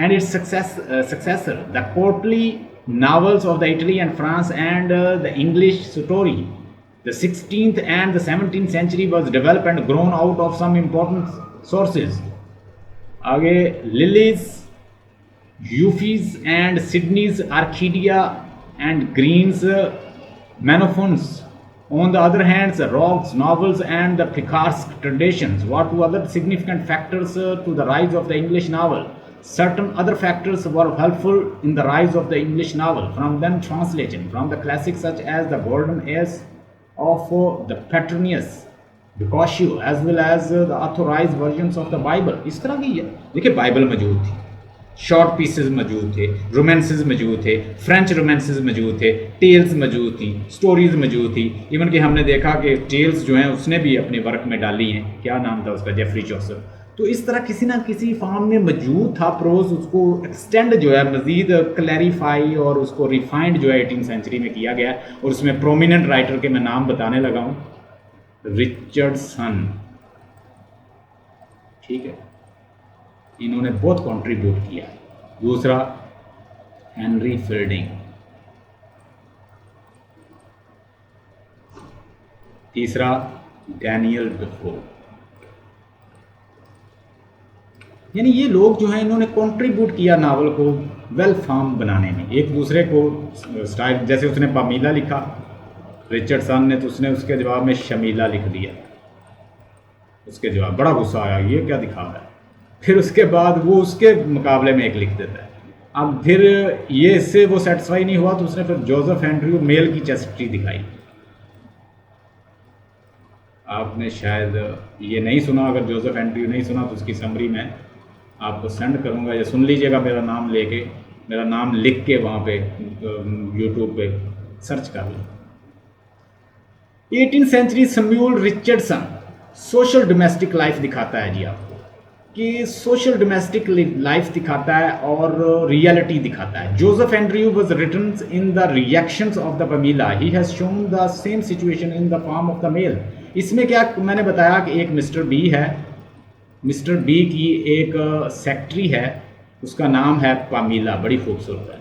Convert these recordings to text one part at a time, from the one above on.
and its successor, the courtly novels of the Italy and France, and the English story. The 16th and the 17th century was developed and grown out of some important sources. आगे Lilly's, Euphues and Sydney's Arcadia and Green's Manophones. On the other hand, the Rogue's novels and the Picaresque traditions were two other significant factors to the rise of the English novel. Certain other factors were helpful in the rise of the English novel, from them translation from the classics such as the Golden Age of the Petronius, Boccaccio, as well as the authorized versions of the Bible. इस तरह की देखिए Bible मौजूद थी, short pieces मौजूद थे, romances मौजूद थे, फ्रेंच रोमांसेस मौजूद थे, टेल्स मौजूद थी, स्टोरीज मौजूद थी। इवन कि हमने देखा कि टेल्स जो हैं उसने भी अपने वर्क में डाली हैं, क्या नाम था उसका, जेफरी चौसर। तो इस तरह किसी ना किसी फॉर्म में मौजूद था प्रोज, उसको एक्सटेंड जो है मज़ीद क्लैरिफाई और उसको रिफाइंड जो है 18th सेंचुरी में किया गया है। और उसमें प्रोमिनेंट राइटर के मैं नाम बताने लगा हूँ, रिचर्डसन, ठीक है, इन्होंने बहुत कंट्रीब्यूट किया। दूसरा हेनरी फील्डिंग, तीसरा डैनियल डेफो। यानी ये लोग जो हैं इन्होंने कंट्रीब्यूट किया नावल को वेल फॉर्म बनाने में, एक दूसरे को स्टाइल, जैसे उसने पामीला लिखा रिचर्डसन ने, तो उसने उसके जवाब में शमीला लिख दिया। उसके जवाब बड़ा गुस्सा आया, ये क्या दिखा रहा है। फिर उसके बाद वो उसके मुकाबले में एक लिख देता है। अब फिर ये इससे वो सेटिस्फाई नहीं हुआ तो उसने फिर जोसेफ एंड्रयू मेल की चेस्टी दिखाई। आपने शायद ये नहीं सुना, अगर जोसेफ एंड्रयू नहीं सुना तो उसकी समरी मैं आपको सेंड करूंगा, या सुन लीजिएगा मेरा नाम लेके, मेरा नाम लिख के वहाँ पे यूट्यूब पे सर्च कर लें। 18th century Samuel Richardson social domestic life दिखाता है जी आपको, कि सोशल डोमेस्टिक लाइफ दिखाता है और रियलिटी दिखाता है। Joseph Andrew was written in the reactions of the Pamela, he has shown the same situation in the form of the male. इसमें क्या मैंने बताया कि एक मिस्टर बी है, मिस्टर बी की एक सेक्रेटरी है, उसका नाम है पामीला, बड़ी खूबसूरत है।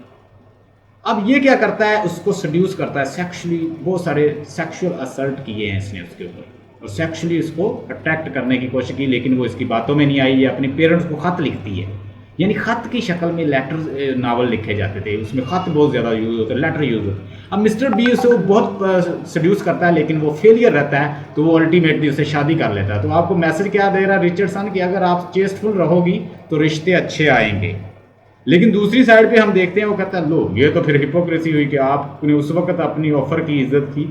अब ये क्या करता है, उसको सड्यूस करता है सेक्सुअली, बहुत सारे सेक्सुअल असल्ट किए हैं इसने उसके ऊपर, और सेक्सुअली इसको अट्रैक्ट करने की कोशिश की, लेकिन वो इसकी बातों में नहीं आई। ये अपने पेरेंट्स को ख़त लिखती है, यानी ख़त की शक्ल में लेटर नावल लिखे जाते थे, उसमें ख़त बहुत ज़्यादा यूज़ होता है, लेटर यूज़ होता है। अब मिस्टर बी उसे बहुत सड्यूस करता है, लेकिन वो फेलियर रहता है, तो वो अल्टीमेटली उसे शादी कर लेता है। तो आपको मैसेज क्या दे रहा है रिचर्डसन कि अगर आप चेस्टफुल रहोगी तो रिश्ते अच्छे आएंगे। लेकिन दूसरी साइड पे हम देखते हैं वो कहता है, लो ये तो फिर हिपोक्रेसी हुई कि आपने उस वक्त अपनी ऑफर की इज्जत की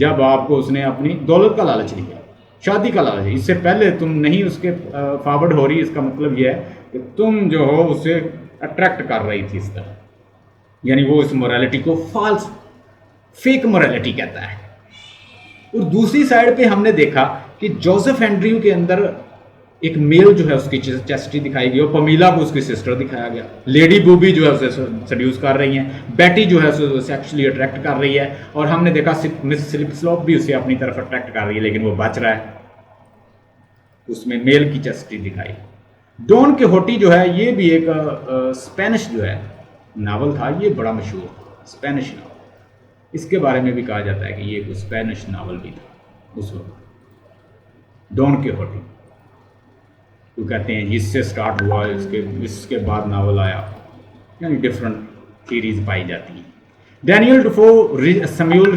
जब आपको उसने अपनी दौलत का लालच दिया, शादी का लालच, इससे पहले तुम नहीं उसके फॉरवर्ड हो रही। इसका मतलब यह है कि तुम जो हो उसे अट्रैक्ट कर रही थी इस तरह, यानी वो इस मोरालिटी को फॉल्स फेक मोरालिटी कहता है। और दूसरी साइड पे हमने देखा कि जोसेफ एंड्रयू के अंदर एक मेल जो है उसकी चेस्टी दिखाई गई, और पमीला को उसकी सिस्टर दिखाया गया। लेडी बूबी जो है उसे सड्यूस कर रही हैं, बेटी जो है उसे सेक्सुअली अट्रैक्ट कर रही है, और हमने देखा मिस स्लिप स्लोप भी उसे अपनी तरफ अट्रैक्ट कर रही है, लेकिन वो बच रहा है। उसमें मेल की चेस्टी दिखाई। डॉन किहोटी जो है ये भी एक स्पेनिश जो है नावल था, ये बड़ा मशहूर स्पेनिश नावल, इसके बारे में भी कहा जाता है कि ये एक स्पेनिश नावल भी था उस वक्त, डॉन किहोटी। तो कहते हैं इससे स्टार्ट हुआ, इसके बाद नावल आया, यानी डिफरेंट थीरीज पाई जाती हैं। डैनियल डेफो, सैमुअल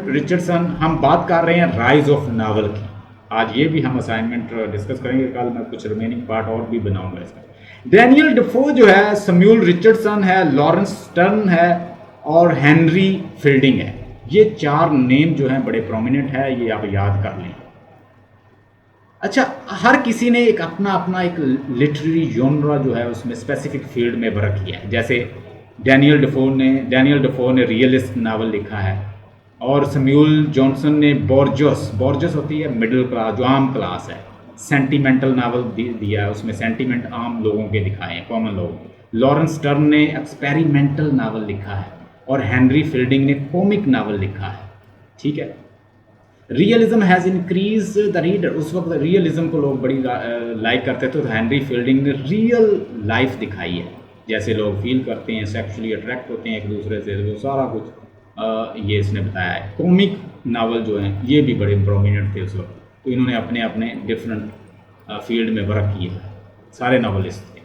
रिचर्डसन, हम बात कर रहे हैं राइज ऑफ नावल की। आज ये भी हम असाइनमेंट डिस्कस करेंगे, कल मैं कुछ रिमेनिंग पार्ट और भी बनाऊंगा इसका। डैनियल डेफो जो है, सैमुअल रिचर्डसन है, लॉरेंस स्टर्न है और हेनरी फील्डिंग है। ये चार नेम जो हैं बड़े प्रोमिनेंट है, ये आप याद कर लें। अच्छा, हर किसी ने एक अपना अपना एक लिटरेरी जॉनरा जो है उसमें स्पेसिफिक फील्ड में वर्क किया है। जैसे डैनियल डेफो ने रियलिस्ट नावल लिखा है, और सैमुअल जॉनसन ने बोर्जस होती है मिडिल क्लास, जो आम क्लास है, सेंटिमेंटल नावल दिया है, उसमें सेंटिमेंट आम लोगों के दिखाए हैं, कॉमन लोग। लॉरेंस स्टर्न ने एक्सपेरिमेंटल नावल लिखा है, और हेनरी फील्डिंग ने कॉमिक नावल लिखा है। ठीक है, realism has increase the reader. उस वक्त रियलिज्म को लोग बड़ी लाइक करते थे, तो हेनरी फील्डिंग ने रियल लाइफ दिखाई है, जैसे लोग फील करते हैं, सेक्सुअली अट्रैक्ट होते हैं एक दूसरे से, वो सारा कुछ ये इसने बताया है। कॉमिक नावल जो हैं ये भी बड़े प्रोमिनेंट थे उस वक्त, तो इन्होंने अपने अपने डिफरेंट फील्ड में वर्क किया है, सारे नावलिस्ट थे।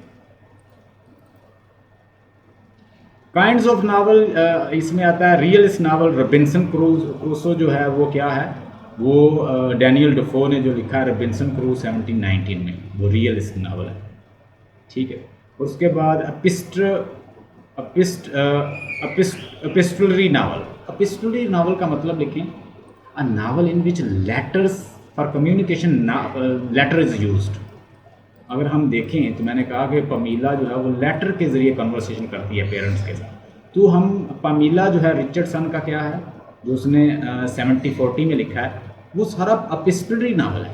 काइंड्स ऑफ नावल इसमें आता है रियलिस्ट नावल। रॉबिन्सन क्रूसो जो है वो क्या है, वो डैनियल डेफो ने जो लिखा है रॉबिन्सन क्रूसो 1719 में, वो रियलिस्ट नावल है, ठीक है। उसके बाद एपिस्टलरी नावल। एपिस्टलरी नावल का मतलब लिखें, a novel in which letters for communication letter is used. अगर हम देखें तो मैंने कहा कि पमीला जो है वो लेटर के ज़रिए कन्वर्सेशन करती है पेरेंट्स के साथ। तो हम पमीला जो है रिचर्डसन का क्या है जो उसने 7040 में लिखा है, वो सारा एपिस्टलरी नावल है।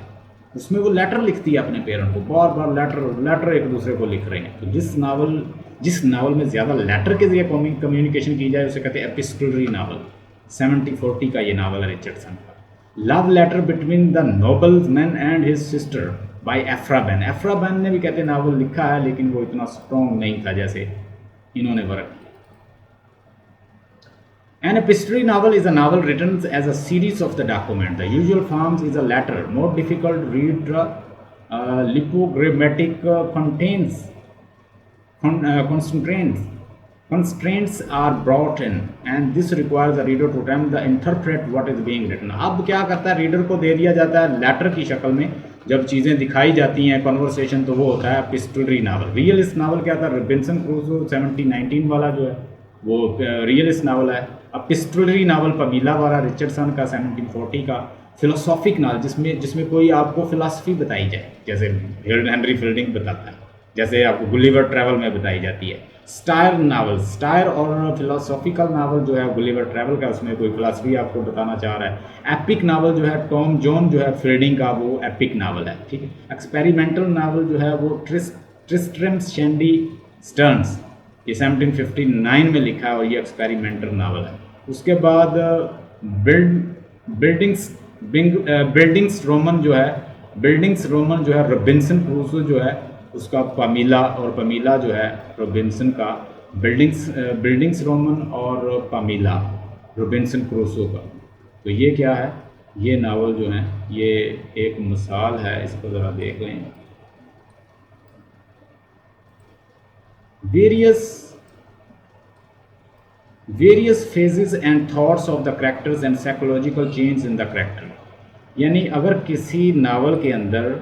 उसमें वो लेटर लिखती है अपने पेरेंट को, बार बार लेटर एक दूसरे को लिख रहे हैं। तो जिस नावल में ज़्यादा लेटर के ज़रिए कम्युनिकेशन की जाए उसे कहते हैं एपिस्टलरी नावल। 7040 का ये नावल है रिचर्डसन का। Love letter between the noble man and his sister by Aphra Behn. Aphra Behn ने भी कहते हैं नावल लिखा है, लेकिन वो इतना स्ट्रॉन्ग नहीं था जैसे इन्होंने वर्क किया। An epistolary novel is a novel written as a series of the document. The usual forms is a letter, more difficult to read, lipogrammatic, contains constraints. Constraints are brought in, and this requires the reader to attempt to interpret what is being written. अब क्या करता है, reader को दे दिया जाता है letter की शक्ल में, जब चीज़ें दिखाई जाती हैं कन्वर्सेशन, तो वो होता है एपिस्टलरी नावल। रियलिस्ट नावल क्या था, रॉबिन्सन क्रूसो 1719 वाला जो है वो रियलिस्ट नावल है। एपिस्टलरी नावल पमीला वाला रिचर्डसन का 1740 का। फिलोसॉफिक नावल जिसमें कोई आपको फिलॉसफी बताई जाए, जैसे हेनरी फील्डिंग बताता है, जैसे आपको गुलिवर ट्रैवल में बताई जाती है। स्टायर नावल, स्टायर और फिलोसॉफिकल नावल जो है गुलिवर ट्रैवल का, उसमें कोई फिलॉसफी आपको बताना चाह रहा है। एपिक नावल जो है टॉम जॉन जो है फील्डिंग का, वो एपिक नावल है, ठीक है। एक्सपेरिमेंटल नावल जो है वो ट्रिस्ट्रम शैंडी स्टर्न्स, ये 1759 में लिखा है और ये एक्सपेरिमेंटल नावल है। उसके बाद बिल्डिंग्स रोमन जो है रॉबिन्सन क्रूसो जो है उसका पमीला, और पमीला जो है रॉबिन्सन का। बिल्डिंग्स रोमन और पमीला रॉबिन्सन क्रूसो का। तो ये क्या है, ये नावल जो है ये एक मिसाल है, इसको ज़रा देख लें। various phases and thoughts of the characters and psychological change in the character। यानी अगर किसी नावल के अंदर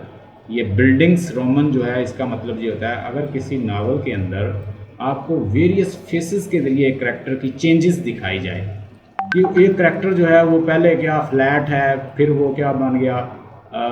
ये बिल्डिंग्स रोमन जो है, इसका मतलब ये होता है अगर किसी नावल के अंदर आपको वेरियस फेसेस के जरिए एक करैक्टर की चेंजेस दिखाई जाए कि एक करैक्टर जो है वो पहले क्या फ्लैट है, फिर वो क्या बन गया,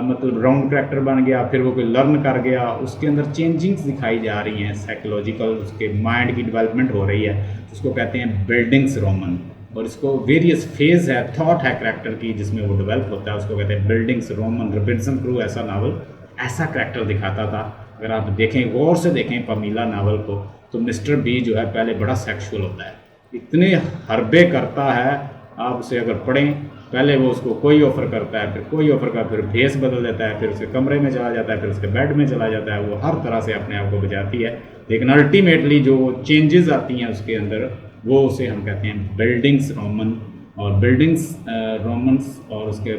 मतलब राउंड करैक्टर बन गया, फिर वो कोई लर्न कर गया, उसके अंदर चेंजिंग्स दिखाई जा रही हैं, साइकोलॉजिकल उसके माइंड की डेवलपमेंट हो रही है, उसको कहते हैं बिल्डिंग्स रोमन। और इसको वेरियस फेज है, थॉट है करैक्टर की जिसमें वो डेवलप होता है, उसको कहते हैं बिल्डिंग्स रोमन। रॉबिन्सन क्रूसो ऐसा नावल, ऐसा करैक्टर दिखाता था। अगर आप देखें, गौर से देखें पमीला नावल को, तो मिस्टर बी जो है पहले बड़ा सेक्सुअल होता है, इतने हरबे करता है, आप उसे अगर पढ़ें, पहले वो उसको कोई ऑफ़र करता है, फिर कोई ऑफ़र का, फिर फेस बदल देता है, फिर उसके कमरे में चला जाता है, फिर उसके बेड में चला जाता है, वो हर तरह से अपने आप को बचाती है, लेकिन अल्टीमेटली जो चेंजेस आती हैं उसके अंदर, वो उसे हम कहते हैं बिल्डिंग्स रोमन। और बिल्डिंग्स रोमन्स और उसके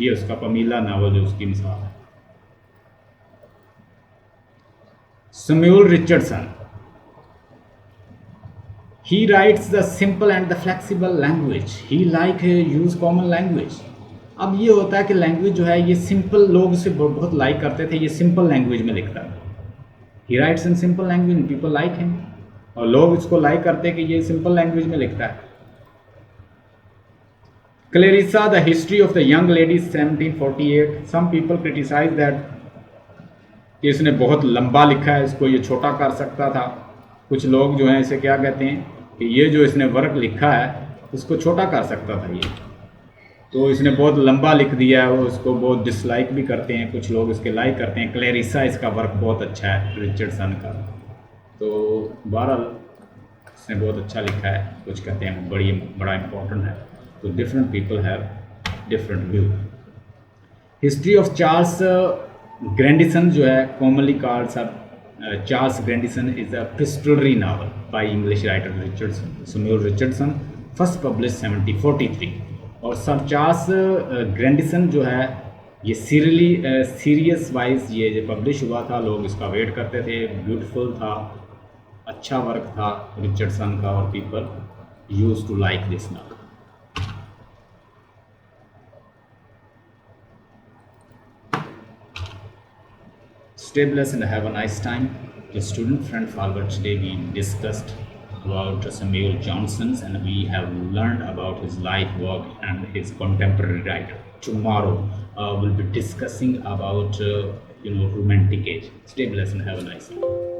ये उसका पमीला नावल जो उसकी मिसाल है। Samuel Richardson, he writes the simple and the flexible language, he like use common language। अब ये होता है कि लैंग्वेज जो है ये सिंपल, लोग इसे बहुत लाइक करते थे, ये सिंपल लैंग्वेज में लिखता है। he writes in simple language and people like him, और लोग इसको लाइक करते हैं कि ये सिंपल लैंग्वेज में लिखता है। Clarissa the history of the young lady 1748, some people criticize that कि इसने बहुत लंबा लिखा है, इसको ये छोटा कर सकता था। कुछ लोग जो हैं इसे क्या कहते हैं कि ये जो इसने वर्क लिखा है इसको छोटा कर सकता था, ये तो इसने बहुत लंबा लिख दिया है। वो इसको बहुत डिसलाइक भी करते हैं, कुछ लोग इसके लाइक करते हैं। क्लेरिसा इसका वर्क बहुत अच्छा है रिचर्डसन का, तो बहरहाल इसने बहुत अच्छा लिखा है, कुछ कहते हैं बड़ा इम्पोर्टेंट है। तो different people have different view. History of Charles Grandison जो है कॉमनली कॉल्ड सब Charles Grandison is a epistolary novel by English writer Samuel Richardson, first publish 1743। और सर चार्ल्स ग्रैंडिसन जो है ये सीरियस वाइज ये पब्लिश हुआ था, लोग इसका वेट करते थे, ब्यूटीफुल था, अच्छा वर्क था रिचर्डसन का, और people use to like this novel. Stay blessed and have a nice time. Your student friend forward. Today we discussed about Samuel Johnson's, and we have learned about his life work and his contemporary writer. Tomorrow we'll be discussing about romantic age. Stay blessed and have a nice time.